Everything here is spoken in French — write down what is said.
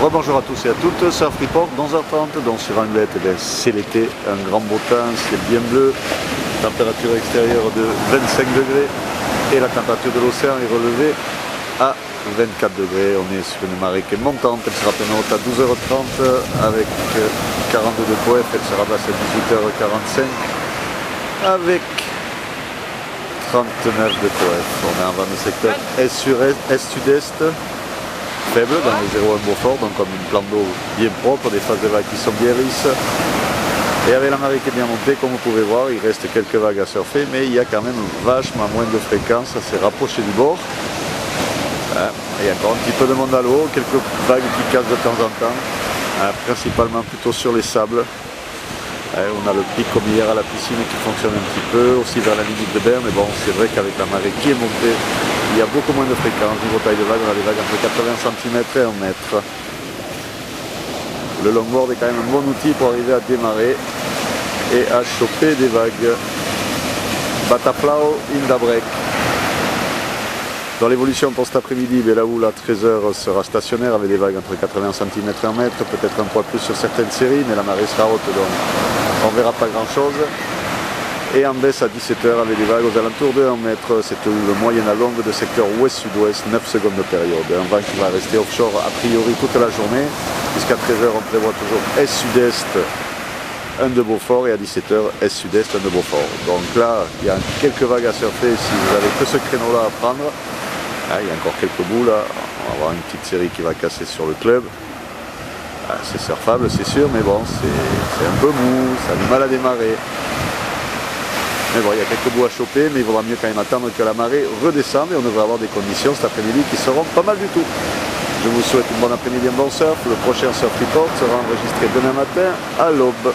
Rebonjour à tous et à toutes, Surf Report 11h30, donc sur Anglet, c'est l'été, un grand beau temps, ciel bien bleu, température extérieure de 25 degrés et la température de l'océan est relevée à 24 degrés. On est sur une marée qui est montante, elle sera pleine haute à 12h30 avec 42 de POF, elle sera basse à 18h45 avec 39 de POF. On est en vent de secteur est-sud-est. Faible dans les 0,1 Beaufort, donc comme une plan d'eau bien propre, des phases de vagues qui sont bien lisses. Et avec la marée qui est bien montée, comme vous pouvez voir, il reste quelques vagues à surfer, mais il y a quand même vachement moins de fréquence, ça s'est rapproché du bord. Il y a encore un petit peu de monde à l'eau, quelques vagues qui cassent de temps en temps, principalement plutôt sur les sables. On a le pic comme hier à la piscine qui fonctionne un petit peu, aussi vers la limite de bain, mais bon, c'est vrai qu'avec la marée qui est montée, il y a beaucoup moins de fréquence. Niveau taille de vague, on a des vagues entre 80 cm et 1 mètre. Le longboard est quand même un bon outil pour arriver à démarrer et à choper des vagues. Bataflau in da break. Dans l'évolution pour cet après-midi, Belaoul à 13h sera stationnaire avec des vagues entre 80 cm et 1 mètre, peut-être un poil plus sur certaines séries, mais la marée sera haute donc on ne verra pas grand-chose. Et en baisse à 17h avec des vagues aux alentours de 1 mètre, c'est le moyen à longue de secteur ouest-sud-ouest, 9 secondes de période. Un vent qui va rester offshore a priori toute la journée, puisqu'à 13h on prévoit toujours est-sud-est, 1 de Beaufort, et à 17h est-sud-est, 1 de Beaufort. Donc là, il y a quelques vagues à surfer si vous n'avez que ce créneau-là à prendre. Il y a encore quelques bouts là, on va avoir une petite série qui va casser sur le club. C'est surfable, c'est sûr, mais bon, c'est un peu mou, ça a du mal à démarrer. Mais bon, il y a quelques bouts à choper, mais il vaudra mieux quand même attendre que la marée redescende et on devrait avoir des conditions cet après-midi qui seront pas mal du tout. Je vous souhaite une bonne après-midi, un bon surf. Le prochain Surf Report sera enregistré demain matin à l'aube.